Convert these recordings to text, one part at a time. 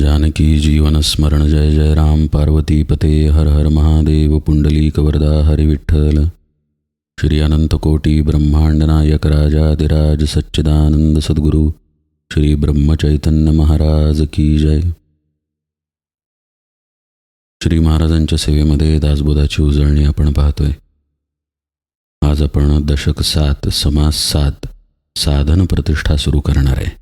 जानकी जीवन स्मरण जय जय राम पार्वती पते हर हर महादेव पुंडलीक वरदा हरि विठ्ठल श्री अनंत कोटी ब्रह्मांड नायक राजाधिराज सच्चिदानंद सद्गुरु श्री ब्रह्मचैतन्य महाराज की जय. श्री महाराजांच्या सेवेमध्ये दासबोधाची उजळणी आपण पाहतोय. आज आपण दशक 7 समास 7 साधन प्रतिष्ठा सुरू करणार आहे.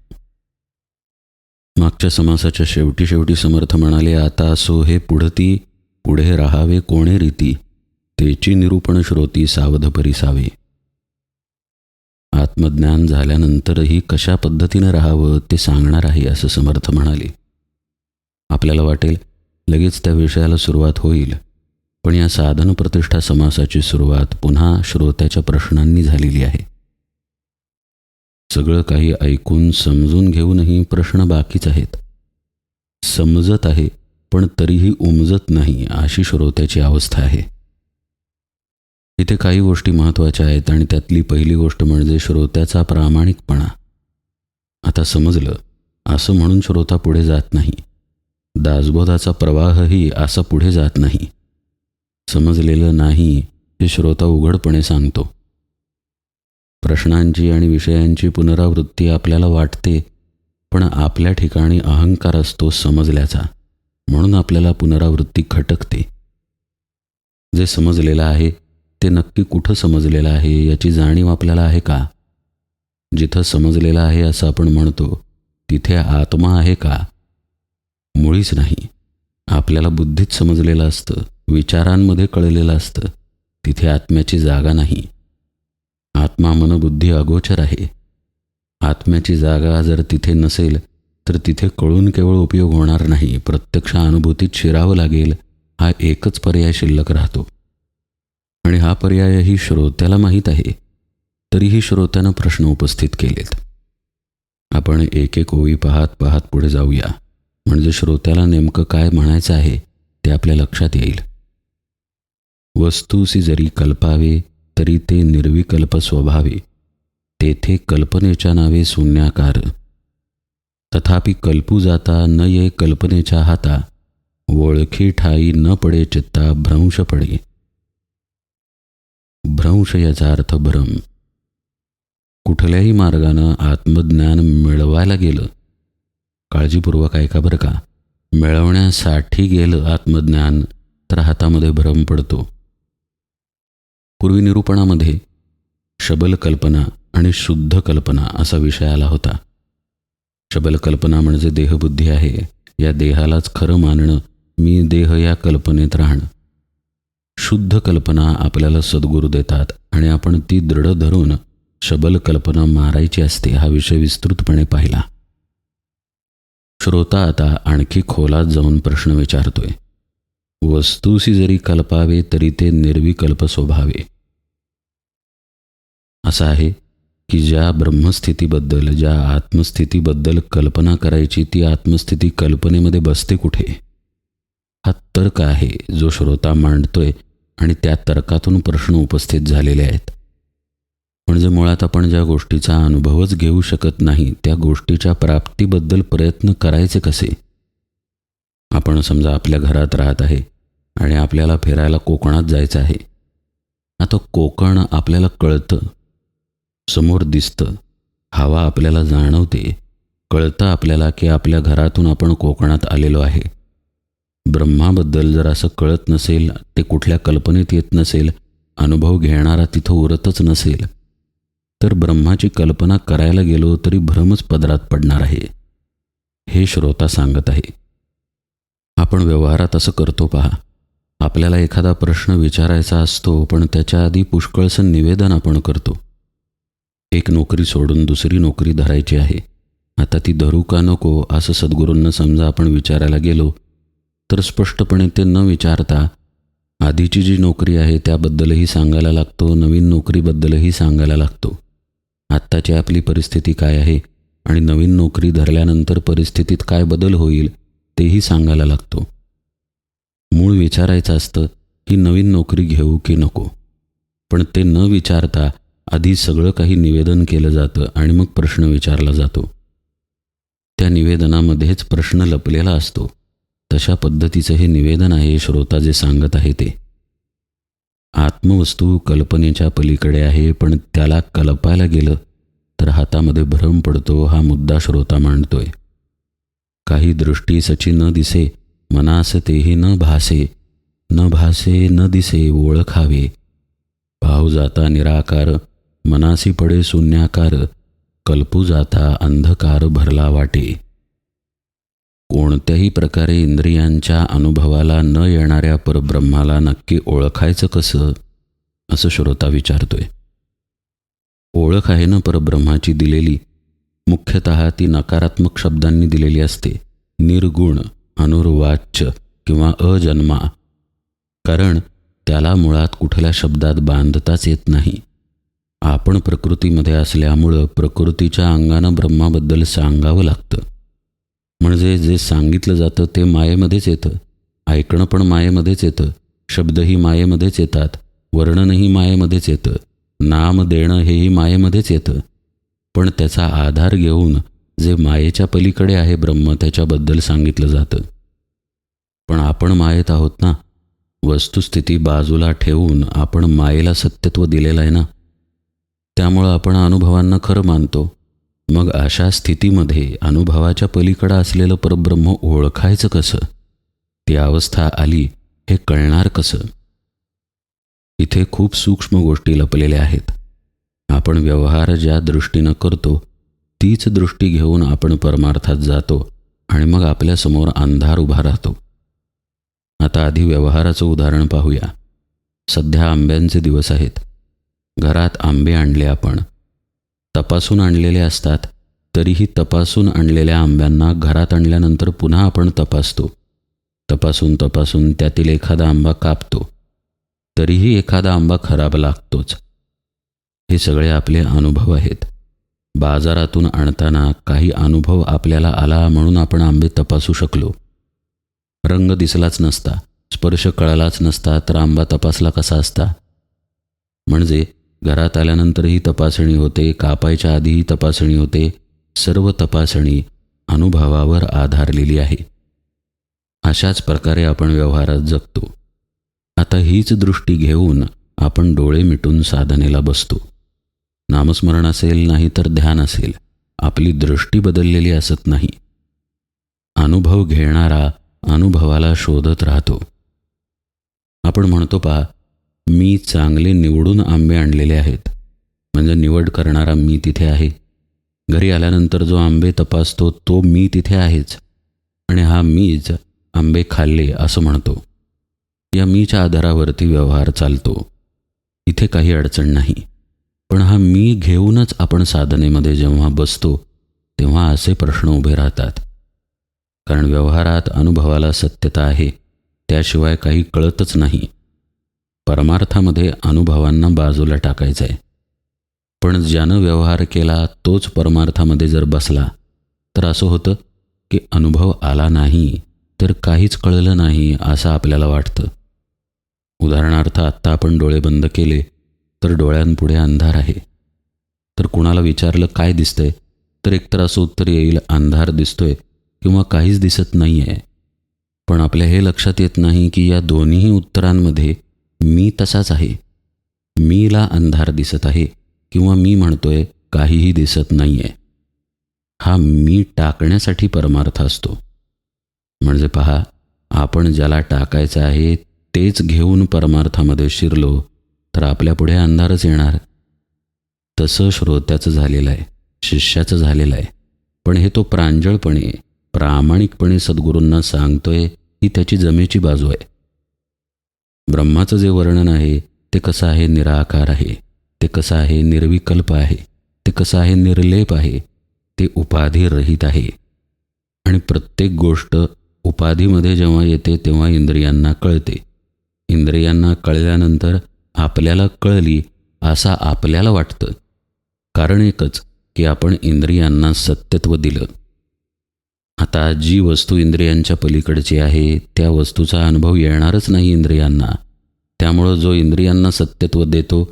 मागच्या समासाच्या शेवटी समर्थ म्हणाले, आता असो हे पुढती पुढे राहावे कोणे रीती, तेची निरूपण श्रोती सावध परिसावे. आत्मज्ञान झाल्यानंतरही कशा पद्धतीने राहावं ते सांगणार आहे असं समर्थ म्हणाले. आपल्याला वाटेल लगेच त्या विषयाला सुरुवात होईल, पण या साधन प्रतिष्ठा समासाची सुरुवात पुन्हा श्रोत्याच्या प्रश्नांनी झालेली आहे. सगळं काही ऐकून समजून घेऊनही प्रश्न बाकीच आहेत. समजत आहे पण तरीही उमजत नाही अशी श्रोत्याची अवस्था आहे. इथे काही गोष्टी महत्त्वाच्या आहेत आणि त्यातली पहिली गोष्ट म्हणजे श्रोत्याचा प्रामाणिकपणा. आता समजलं असं म्हणून श्रोता पुढे जात नाही. दासबोधाचा प्रवाहही असा पुढे जात नाही. समजलेलं नाही हे श्रोता उघडपणे सांगतो. प्रश्नांची आणि विषयांची पुनरावृत्ती आपल्याला वाटते, पण आपल्या ठिकाणी अहंकार असतो समजल्याचा, म्हणून आपल्याला पुनरावृत्ती खटकते. जे समजलेलं आहे ते नक्की कुठं समजलेलं आहे याची जाणीव आपल्याला आहे का? जिथं समजलेलं आहे असं आपण म्हणतो तिथे आत्मा आहे का? मुळीच नाही. आपल्याला बुद्धीत समजलेलं असतं, विचारांमध्ये कळलेलं असतं, तिथे आत्म्याची जागा नाही. आत्मा मनबुद्धी अगोचर आहे. आत्म्याची जागा जर तिथे नसेल तर तिथे कळून केवळ उपयोग होणार नाही, प्रत्यक्ष अनुभूतीत शिरावं लागेल. हा एकच पर्याय शिल्लक राहतो आणि हा पर्यायही श्रोत्याला माहीत आहे. तरीही श्रोत्यानं प्रश्न उपस्थित केलेत. आपण एक एक ओळी पाहत पाहत पुढे जाऊया, म्हणजे श्रोत्याला नेमकं काय म्हणायचं आहे ते आपल्या लक्षात येईल. वस्तूसी जरी कल्पावे तरी ते निर्विकल्प स्वभावे, तेथे कल्पनेच्या नावे शून्याकार. तथापि कल्पू जाता न ये कल्पनेच्या हाता, ओळखी ठाई न पडे चित्ता भ्रंश पडे. भ्रंश याचा अर्थ भ्रम. कुठल्याही मार्गानं आत्मज्ञान मिळवायला गेलं, काळजीपूर्वक ऐका बरं का, मिळवण्यासाठी गेलं आत्मज्ञान तर हातामध्ये भ्रम पडतो. पूर्वी निरूपणामध्ये शबल कल्पना आणि शुद्ध कल्पना असा विषय आला होता. शबल कल्पना म्हणजे देहबुद्धी आहे, या देहालाच खरं मानणं, मी देह या कल्पनेत राहणं. शुद्ध कल्पना आपल्याला सद्गुरू देतात आणि आपण ती दृढ धरून शबल कल्पना मारायची असते. हा विषय विस्तृतपणे पाहिला. श्रोता आता आणखी खोलात जाऊन प्रश्न विचारतोय. वस्तूसी जरी कल्पावे तरी ते निर्विकल्प स्वभावे. असं आहे की ज्या ब्रह्मस्थितीबद्दल, ज्या आत्मस्थितीबद्दल कल्पना करायची ती आत्मस्थिती कल्पनेमध्ये बसते कुठे? हा तर्क आहे जो श्रोता मांडतोय आणि त्या तर्कातून प्रश्न उपस्थित झालेले आहेत. म्हणजे मुळात आपण ज्या गोष्टीचा अनुभवच घेऊ शकत नाही त्या गोष्टीच्या प्राप्तीबद्दल प्रयत्न करायचे कसे? आपण समजा आपल्या घरात राहत आहे आणि आपल्याला फिरायला कोकणात जायचं आहे. आता कोकण आपल्याला कळतं, समोर दिसतं, हवा आपल्याला जाणवते, कळतं आपल्याला की आपल्या घरातून आपण कोकणात आलेलो आहे. ब्रह्माबद्दल जर असं कळत नसेल, ते कुठल्या कल्पनेत येत नसेल, अनुभव घेणारा तिथं उरतच नसेल, तर ब्रह्माची कल्पना करायला गेलो तरी भ्रमच पदरात पडणार आहे, हे श्रोता सांगत आहे. आपण व्यवहारात असं करतो पहा. आपल्याला एखादा प्रश्न विचारायचा असतो, पण त्याच्या आधी पुष्कळसं निवेदन आपण करतो. एक नोकरी सोडून दुसरी नोकरी धरायची आहे. आता ती धरू का नको असं सद्गुरूंना समजा आपण विचारायला गेलो तर स्पष्टपणे ते न विचारता आधीची जी नोकरी आहे त्याबद्दलही सांगायला लागतो, नवीन नोकरीबद्दलही सांगायला लागतो. आत्ताची आपली परिस्थिती काय आहे आणि नवीन नोकरी धरल्यानंतर परिस्थितीत काय बदल होईल तेही सांगायला लागतो. मूळ विचारायचं असतं की नवीन नोकरी घेऊ की नको, पण ते न विचारता आधी सगळं काही निवेदन केलं जातं आणि मग प्रश्न विचारला जातो. त्या निवेदनामध्येच प्रश्न लपलेला असतो. तशा पद्धतीचं हे निवेदन आहे श्रोता जे सांगत आहे ते. आत्मवस्तू कल्पनेच्या पलीकडे आहे, पण त्याला कल्पायला गेलं तर हातामध्ये भ्रम पडतो, हा मुद्दा श्रोता मांडतोय. काही दृष्टी सची न दिसे, मनास तेही न भासे, न भासे न दिसे ओळखावे. भाव जाता निराकार, मनासी पडे शून्याकार, कल्पू जाता अंधकार भरला वाटे. कोणत्याही प्रकारे इंद्रियांच्या अनुभवाला न येणाऱ्या परब्रह्माला नक्की ओळखायचं कसं, असं श्रोता विचारतोय. ओळख आहे ना परब्रह्माची दिलेली, मुख्यतः ती नकारात्मक शब्दांनी दिलेली असते. निर्गुण, अनुर्वाच्य किंवा अजन्मा. कारण त्याला मुळात कुठल्या शब्दात बांधताच येत नाही. आपण प्रकृतीमध्ये असल्यामुळं प्रकृतीच्या अंगानं ब्रह्माबद्दल सांगावं लागतं. म्हणजे जे सांगितलं जातं ते मायेमध्येच येतं. ऐकणं पण मायेमध्येच येतं. शब्दही मायेमध्येच येतात. वर्णनही मायेमध्येच येतं. नाम देणं हेही मायेमध्येच येतं. पण त्याचा आधार घेऊन जे मायेच्या पलीकडे आहे ब्रह्म, त्याच्याबद्दल सांगितलं जातं. पण आपण मायेत आहोत ना. वस्तुस्थिती बाजूला ठेवून आपण मायेला सत्यत्व दिलेलं आहे ना. त्यामुळं आपण अनुभवांना खरं मानतो. मग अशा स्थितीमध्ये अनुभवाच्या पलीकडं असलेलं परब्रह्म ओळखायचं कसं? ती अवस्था आली हे कळणार कसं? इथे खूप सूक्ष्म गोष्टी लपलेल्या आहेत. आपण व्यवहार ज्या दृष्टीनं करतो तीच दृष्टी घेऊन आपण परमार्थात जातो आणि मग आपल्यासमोर अंधार उभा राहतो. आता आधी व्यवहाराचं उदाहरण पाहूया. सध्या आंब्यांचे दिवस आहेत. घरात आंबे आणले आपण. तपासून आणलेले असतात, तरीही तपासून आणलेल्या आंब्यांना घरात आणल्यानंतर पुन्हा आपण तपासतो. तपासून त्यातील एखादा आंबा कापतो, तरीही एखादा आंबा खराब लागतोच. हे सगळे आपले अनुभव आहेत. बाजारातून आणताना काही अनुभव आपल्याला आला म्हणून आपण आंबे तपासू शकलो. रंग दिसलाच नसता, स्पर्श कळलाच नसता, तर आंबा तपासला कसा असता? म्हणजे घरात आल्यानंतरही तपासणी होते, कापायच्या आधीही तपासणी होते. सर्व तपासणी अनुभवावर आधारलेली आहे. अशाच प्रकारे आपण व्यवहारात जगतो. आता हीच दृष्टी घेऊन आपण डोळे मिटून साधनेला बसतो. नामस्मरण असेल, नाही तर ध्यान असेल, आपली दृष्टी बदललेली असत नाही. अनुभव घेणारा अनुभवाला शोधत राहतो. आपण म्हणतो पहा, मी चांगले निवडून आंबे आणलेले आहेत, म्हणजे निवड करणारा मी तिथे आहे. घरी आल्यानंतर जो आंबे तपासतो तो मी तिथे आहेच, आणि हा मीच आंबे खाल्ले असं म्हणतो. या मीच्या आधारावरती व्यवहार चालतो. इथे काही अडचण नाही. पण हा मी घेऊनच आपण साधनेमध्ये जेव्हा बसतो तेव्हा असे प्रश्न उभे राहतात. कारण व्यवहारात अनुभवाला सत्यता आहे, त्याशिवाय काही कळतच नाही. परमार्थामध्ये अनुभवांना बाजूला टाकायचं आहे. पण ज्यानं व्यवहार केला तोच परमार्थामध्ये जर बसला तर असं होतं की अनुभव आला नाही तर काहीच कळलं नाही असं आपल्याला वाटतं. उदाहरणार्थ, आत्ता आपण डोळे बंद केले तर डोळ्यांपुढे अंधार आहे. तर कुणाला विचारलं काय दिसतंय, तर एकतर असं उत्तर येईल अंधार दिसतोय किंवा काहीच दिसत नाही आहे. पण आपल्या हे लक्षात येत नाही की या दोन्ही उत्तरांमध्ये मी तसाच आहे. मीला अंधार दिसत आहे किंवा मी म्हणतोय काहीही दिसत नाही आहे. हा मी टाकण्यासाठी परमार्थ असतो. म्हणजे पहा, आपण ज्याला टाकायचं आहे तेच घेऊन परमार्थामध्ये शिरलो तर आपल्यापुढे अंधारच येणार. तसं श्रोत्याचं झालेलं आहे, शिष्याचं झालेलं आहे. पण हे तो प्रांजळपणे, प्रामाणिकपणे सद्गुरूंना सांगतोय, ही त्याची जमेची बाजू आहे. ब्रह्माचं जे वर्णन आहे ते कसं आहे, निराकार आहे. ते कसं आहे, निर्विकल्प आहे. ते कसं आहे, निर्लेप आहे. ते उपाधिरहित आहे. आणि प्रत्येक गोष्ट उपाधीमध्ये जेव्हा येते तेव्हा इंद्रियांना कळते. इंद्रियांना कळल्यानंतर आपल्याला कळली असं आपल्याला वाटतं. कारण एकच की आपण इंद्रियांना सत्यत्व दिलं. आता जी वस्तू इंद्रियांच्या पलीकडची आहे त्या वस्तूचा अनुभव येणारच नाही इंद्रियांना. त्यामुळं जो इंद्रियांना सत्यत्व देतो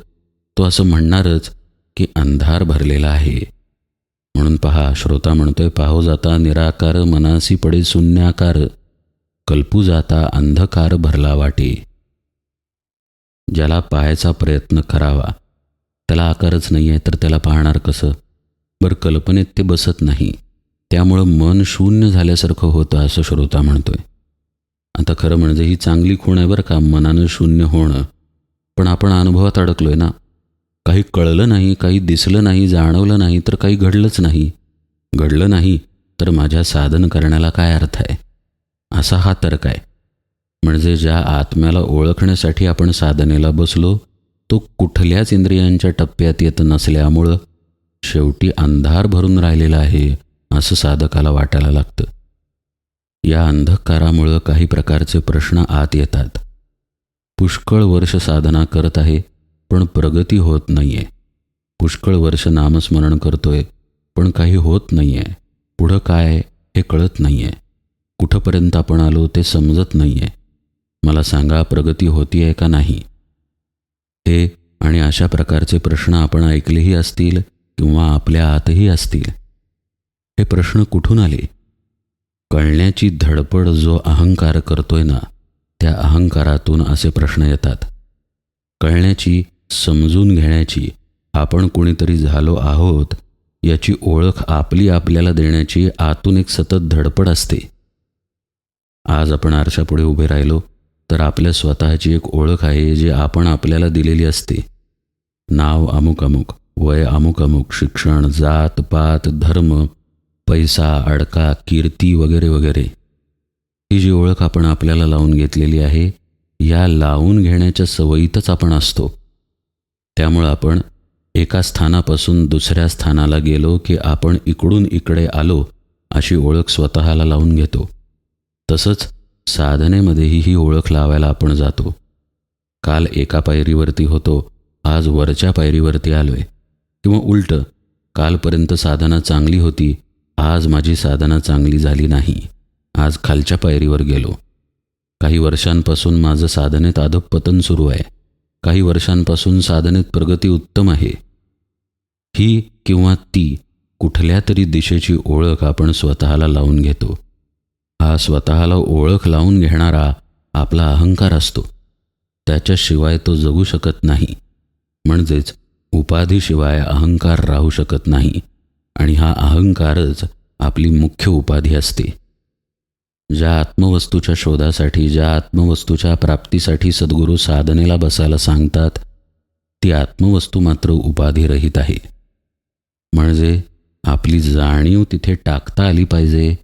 तो असं म्हणणारच की अंधार भरलेला आहे. म्हणून पहा, श्रोता म्हणतोय, पाहो जाता निराकार मनासी पडे शून्याकार, कल्पू जाता अंधकार भरला वाटे. ज्याला पाहायचा प्रयत्न करावा त्याला आकारच नाही आहे, तर त्याला पाहणार कसं? बरं, कल्पनेत ते बसत नाही, त्यामुळं मन शून्य झाल्यासारखं होतं असं श्रोता म्हणतोय. आता खरं म्हणजे ही चांगली खूण आहे बरं का, मनानं शून्य होणं. पण आपण अनुभवात अडकलोय ना. काही कळलं नाही, काही दिसलं नाही, जाणवलं नाही, तर काही घडलंच नाही. घडलं नाही तर माझ्या साधन करण्याला काय अर्थ आहे, असा हा तर्क आहे. म्हणजे ज्या आत्म्याला ओळखण्यासाठी आपण साधनेला बसलो तो कुठल्याच इंद्रियांच्या टप्प्यात येत नसल्यामुळं शेवटी अंधार भरून राहिलेला आहे असं साधकाला वाटायला लागतं. या अंधकारामुळं काही प्रकारचे प्रश्न आत येतात. पुष्कळ वर्ष साधना करत आहे पण प्रगती होत नाही आहे. पुष्कळ वर्ष नामस्मरण करतोय पण काही होत नाही आहे. पुढं काय हे कळत नाही आहे. कुठंपर्यंत आपण आलो ते समजत नाही आहे. मला सांगा, प्रगती होती आहे का नाही? हे आणि अशा प्रकारचे प्रश्न आपण ऐकलेही असतील किंवा आपल्या आतही असतील. हे प्रश्न कुठून आले? कळण्याची धडपड जो अहंकार करतोय ना, त्या अहंकारातून असे प्रश्न येतात. कळण्याची, समजून घेण्याची, आपण कोणीतरी झालो आहोत याची ओळख आपली आपल्याला देण्याची आतून एक सतत धडपड असते. आज आपण आरशापुढे उभे राहिलो तर आपल्या स्वतःची एक ओळख आहे जी आपण आपल्याला दिलेली असते. नाव अमुक अमुक, वय अमुक अमुक, शिक्षण, जात पात, धर्म, पैसा, अडका, कीर्ती वगैरे वगैरे. ही जी ओळख आपण आपल्याला लावून घेतलेली आहे, या लावून घेण्याच्या सवयीतच आपण असतो. त्यामुळं आपण एका स्थानापासून दुसऱ्या स्थानाला गेलो की आपण इकडून इकडे आलो अशी ओळख स्वतःला लावून घेतो. तसंच साधनेमध्येही ही ओळख लावायला आपण जातो. काल एका पायरीवरती होतो, आज वरच्या पायरीवरती आलोय. किंवा उलटं, कालपर्यंत साधना चांगली होती, आज माझी साधना चांगली झाली नाही, आज खालच्या पायरीवर गेलो. काही वर्षांपासून माझं साधनेत अधःपतन सुरू आहे, काही वर्षांपासून साधनेत प्रगती उत्तम आहे. ही किंवा ती कुठल्या तरी दिशेची ओळख आपण स्वतःला लावून घेतो. हा स्वतःला ओळख लावून घेणारा आपला अहंकार असतो. त्याच्याशिवाय तो जगू शकत नाही. म्हणजेच उपाधीशिवाय अहंकार राहू शकत नाही आणि हा अहंकारच आपली मुख्य उपाधी असते. ज्या आत्मवस्तूच्या शोधासाठी, ज्या आत्मवस्तूच्या प्राप्तीसाठी सद्गुरू साधनेला बसायला सांगतात, ती आत्मवस्तू मात्र उपाधिरहित आहे. म्हणजे आपली जाणीव तिथे टाकता आली पाहिजे,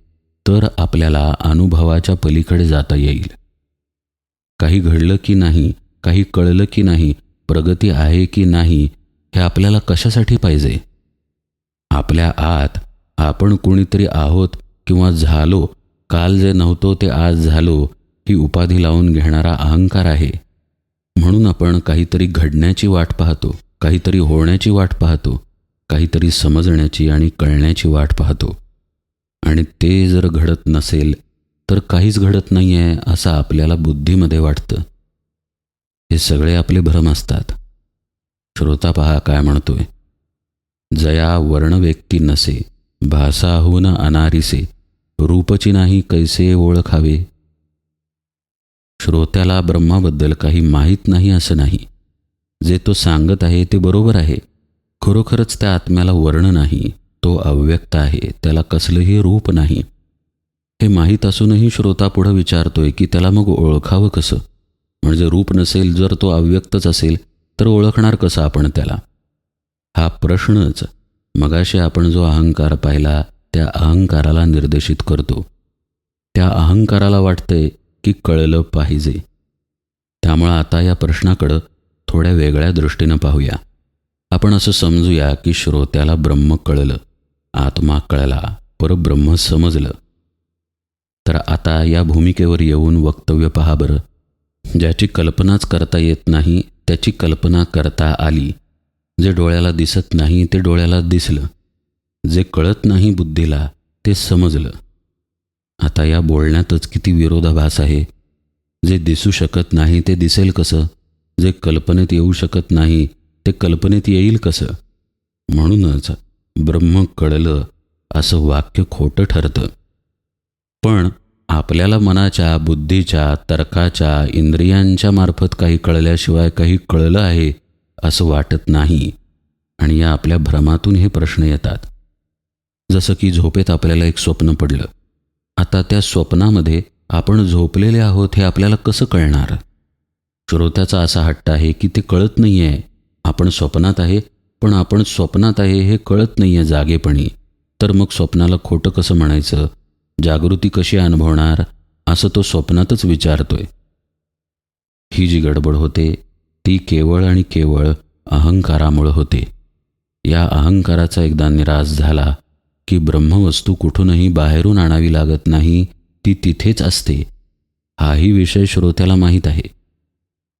तर आपल्याला अनुभवाच्या पलीकडे जाता येईल. काही घडलं की नाही, काही कळलं की नाही, प्रगती आहे की नाही, हे आपल्याला कशासाठी पाहिजे? आपल्या आत आपण कोणीतरी आहोत किंवा झालो, काल जे नव्हतो ते आज झालो, ही उपाधी लावून घेणारा अहंकार आहे. म्हणून आपण काहीतरी घडण्याची वाट पाहतो, काहीतरी होण्याची वाट पाहतो, काहीतरी समजण्याची आणि कळण्याची वाट पाहतो. आणि ते जर घडत नसेल तर काहीच घडत नाही आहे असं आपल्याला बुद्धीमध्ये वाटतं. हे सगळे आपले भ्रम असतात. श्रोता पहा काय म्हणतोय. जया वर्ण व्यक्ती नसे, भासाहून अनारिसे, रूपची नाही कैसे ओळखावे. श्रोत्याला ब्रह्माबद्दल काही माहीत नाही असं नाही. जे तो सांगत आहे ते बरोबर आहे. खरोखरच त्या आत्म्याला वर्ण नाही, तो अव्यक्त आहे, त्याला कसलंही रूप नाही. हे माहीत असूनही श्रोता पुढं विचारतोय की त्याला मग ओळखावं कसं? म्हणजे रूप नसेल, जर तो अव्यक्तच असेल तर ओळखणार कसं आपण त्याला? हा प्रश्नच मगाशी आपण जो अहंकार पाहिला त्या अहंकाराला निर्देशित करतो. त्या अहंकाराला वाटतंय की कळलं पाहिजे. त्यामुळं आता या प्रश्नाकडं थोड्या वेगळ्या दृष्टीनं पाहूया. आपण असं समजूया की श्रोत्याला ब्रह्म कळलं, आत्मा कळला, परब्रह्म समजलं. तर आता या भूमिकेवर येऊन वक्तव्य पहा बरं. ज्याची कल्पनाच करता येत नाही त्याची कल्पना करता आली. जे डोळ्याला दिसत नाही ते डोळ्याला दिसलं. जे कळत नाही बुद्धीला ते समजलं. आता या बोलण्यातच किती विरोधाभास आहे. जे दिसू शकत नाही ते दिसेल कसं? जे कल्पनेत येऊ शकत नाही ते कल्पनेत येईल कसं? म्हणूनच ब्रह्म कळलं असं वाक्य खोटं ठरतं. पण आपल्याला मनाच्या, बुद्धीच्या, तर्काच्या, इंद्रियांच्या मार्फत काही कळल्याशिवाय काही कळलं आहे असं वाटत नाही. आणि या आपल्या भ्रमातून हे प्रश्न येतात. जसं की झोपेत आपल्याला एक स्वप्न पडलं. आता त्या स्वप्नामध्ये आपण झोपलेले आहोत हे आपल्याला कसं कळणार? श्रोत्याचा असा हट्ट आहे की ते कळत नाही आहे, आपण स्वप्नात आहे, पण आपण स्वप्नात आहे हे कळत नाही आहे जागेपणी. तर मग स्वप्नाला खोटं कसं म्हणायचं? जागृती कशी अनुभवणार? असं तो स्वप्नातच विचारतोय. ही जी गडबड होते ती केवळ आणि केवळ अहंकारामुळे होते. या अहंकाराचा एकदा निराश झाला की ब्रह्मवस्तू कुठूनही बाहेरून आणावी लागत नाही, ती तिथेच असते. हाही विषय श्रोत्याला माहीत आहे.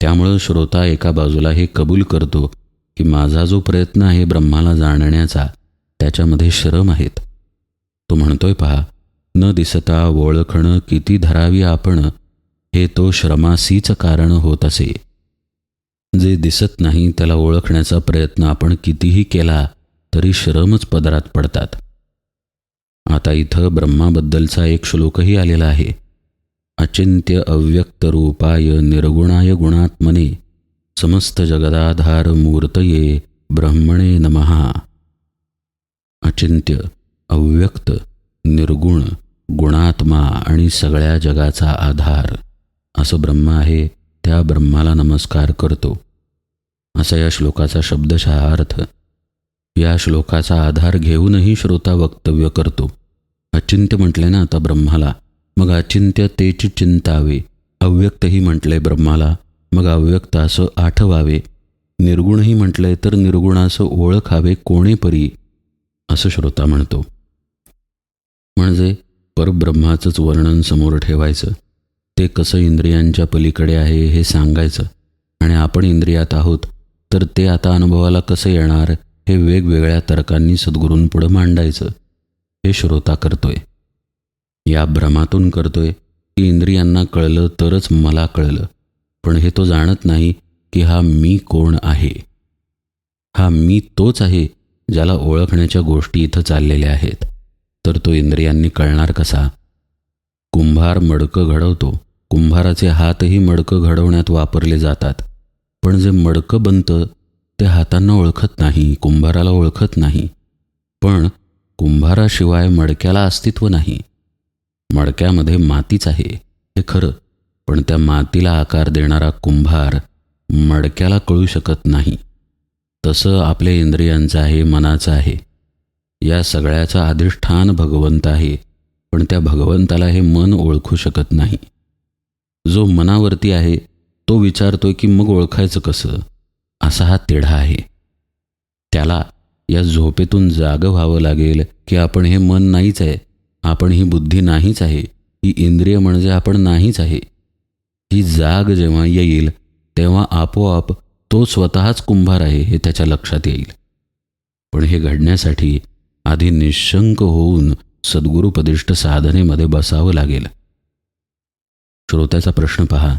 त्यामुळं श्रोता एका बाजूला हे कबूल करतो की माझा जो प्रयत्न आहे ब्रह्माला जाणण्याचा त्याच्यामध्ये श्रम आहेत. तो म्हणतोय पहा, न दिसता ओळखणं किती धरावी आपण, हे तो श्रमासीच कारण होत असे. जे दिसत नाही त्याला ओळखण्याचा प्रयत्न आपण कितीही केला तरी श्रमच पदरात पडतात. आता इथं ब्रह्माबद्दलचा एक श्लोकही आलेला आहे. अचिंत्य अव्यक्त रूपाय निर्गुणाय गुणात्मने समस्त जगदाधार मूर्तये ब्रह्मणे नमः. अचिंत्य, अव्यक्त, निर्गुण, गुणात्मा आणि सगळ्या जगाचा आधार असं ब्रह्म आहे, त्या ब्रह्माला नमस्कार करतो. असा या श्लोकाचा शब्दशः अर्थ. या श्लोकाचा आधार घेऊनही श्रोता वक्तव्य करतो. अचिंत्य म्हटले ना आता ब्रह्माला, मग अचिंत्य तेची चिंतावे. अव्यक्तही म्हटले ब्रह्माला, मग अव्यक्त असं आठवावे. निर्गुणही म्हटले तर निर्गुण असं ओळखावे कोणेपरी, असं श्रोता म्हणतो. म्हणजे परब्रह्माचंच वर्णन समोर ठेवायचं. ते कसं इंद्रियांच्या पलीकडे आहे हे सांगायचं. आणि आपण इंद्रियात आहोत तर ते आता अनुभवाला कसं येणार हे वेगवेगळ्या तर्कांनी सद्गुरूंपुढं मांडायचं. हे श्रोता करतोय. या भ्रमातून करतोय की इंद्रियांना कळलं तरच मला कळलं. पण हे तो जाणत नाही की हा मी कोण आहे. हा मी तोच आहे ज्याला ओळखण्याच्या गोष्टी इथं चाललेल्या आहेत. तर तो इंद्रियांनी कळणार कसा? कुंभार मडकं घडवतो. कुंभाराचे हातही मडकं घडवण्यात वापरले जातात. पण जे मडकं बनतं ते हातांना ओळखत नाही, कुंभाराला ओळखत नाही. पण कुंभाराशिवाय मडक्याला अस्तित्व नाही. मडक्यामध्ये मातीच आहे हे खरं, पण त्या मातीला आकार देणारा कुंभार मडक्याला कळू शकत नाही. तसं आपल्या इंद्रियांचं आहे, मनाचं आहे. या सगळ्याचा अधिष्ठान भगवंत आहे, पण त्या भगवंताला हे मन ओळखू शकत नाही. जो मनावरती आहे तो विचारतोय की मग ओळखायचं कसं, असा हा तिढा आहे. त्याला या झोपेतून जागं व्हावं लागेल की आपण हे मन नाहीच आहे, आपण ही बुद्धी नाहीच आहे, ही इंद्रिय म्हणजे आपण नाहीच आहे. ही जाग जेव्हा येईल तेव्हा आपोआप तो स्वतःच कुंभार आहे हे त्याच्या लक्षात येईल. पण हे घडण्यासाठी आधी निशंक होऊन सद्गुरुपदिष्ट साधनेमध्ये बसावं लागेल. श्रोत्याचा प्रश्न पहा.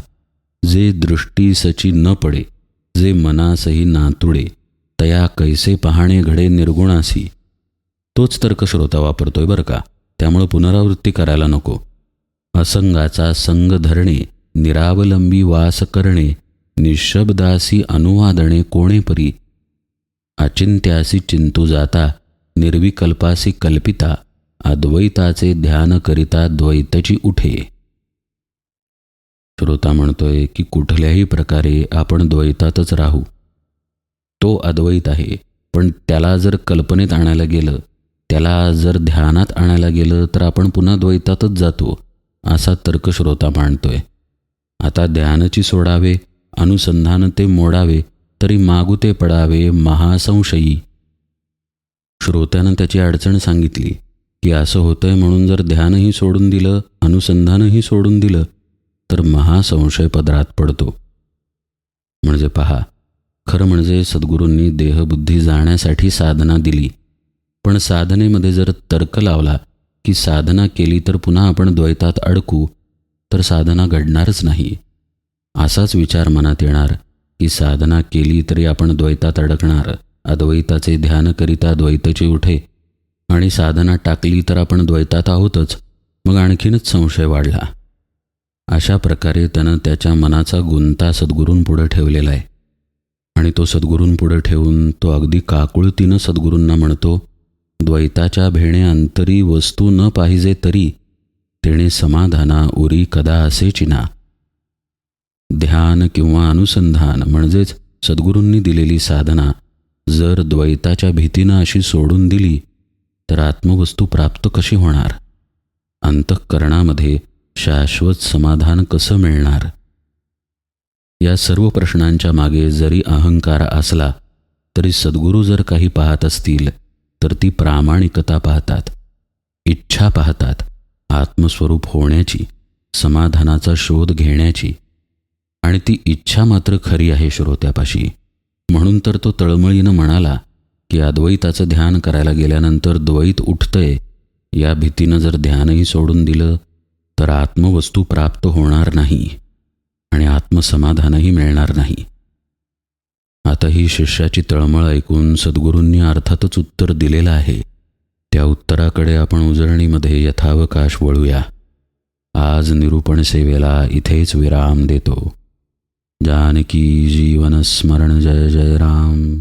जे दृष्टीसची न पडे, जे मनासही नातुडे, तया कैसे पहाणे घडे निर्गुणासी. तोच तर्क श्रोता वापरतोय बरं का, त्यामुळं पुनरावृत्ती करायला नको. असंगाचा संग धरणे, निरावलंबी वास करणे, निशब्दासी अनुवादणे कोणेपरी. अचिंत्यासी चिंतू जाता, निर्विकल्पासी कल्पिता, अद्वैताचे ध्यान करिता द्वैतची उठे. श्रोता म्हणतोय की कुठल्याही प्रकारे आपण द्वैतातच राहू. तो अद्वैत आहे, पण त्याला जर कल्पनेत आणायला गेलं, त्याला जर ध्यानात आणायला गेलं तर आपण पुन्हा द्वैतातच जातो, असा तर्क श्रोता मांडतोय. आता ध्यानची सोडावे, अनुसंधान ते मोडावे, तरी मागू ते पडावे महासंशयी. श्रोत्यानं त्याची अडचण सांगितली की असं होतंय म्हणून जर ध्यानही सोडून दिलं, अनुसंधानही सोडून दिलं तर महासंशय पदरात पडतो. म्हणजे पहा, खरं म्हणजे सद्गुरूंनी देहबुद्धी जाण्यासाठी साधना दिली, पण साधनेमध्ये जर तर्क लावला की साधना केली तर पुन्हा आपण द्वैतात अडकू, तर साधना घडणारच नाही. असाच विचार मनात येणार की साधना केली तरी आपण द्वैतात अडकणार, अद्वैताचे ध्यान करिता द्वैतची उठे आणि साधना टाकली तर आपण द्वैतात आहोतच, मग आणखीनच संशय वाढला. अशा प्रकारे त्यानं त्याच्या मनाचा गुंता सद्गुरूंपुढं ठेवलेला आहे. आणि तो सद्गुरूंपुढं ठेवून तो अगदी काकुळतीनं सद्गुरूंना म्हणतो, द्वैताच्या भेणे अंतरी वस्तू न पाहिजे तरी तेणे समाधाना उरी कदा असे चिना. ध्यान किंवा अनुसंधान म्हणजेच सद्गुरूंनी दिलेली साधना जर द्वैताच्या भीतीनं अशी सोडून दिली तर आत्मवस्तू प्राप्त कशी होणार? अंतःकरणामध्ये शाश्वत समाधान कसं मिळणार? या सर्व प्रश्नांच्या मागे जरी अहंकार असला तरी सद्गुरू जर काही पाहत असतील तर ती प्रामाणिकता पाहतात, इच्छा पाहतात, आत्मस्वरूप होण्याची, समाधानाचा शोध घेण्याची. आणि ती इच्छा मात्र खरी आहे श्रोत्यापाशी. म्हणून तर तो तळमळीनं म्हणाला की अद्वैताचं ध्यान करायला गेल्यानंतर द्वैत उठतंय या भीतीनं जर ध्यानही सोडून दिलं तर आत्मवस्तू प्राप्त होणार नाही आणि आत्मसमाधानही मिळणार नाही. आता ही शिष्याची तळमळ ऐकून सद्गुरूंनी अर्थातच उत्तर दिलेलं आहे. त्या उत्तराकडे आपण उजळणीमध्ये यथावकाश वळूया. आज निरूपण सेवेला इथेच विराम देतो. जानकी जीवन स्मरण जय जय राम.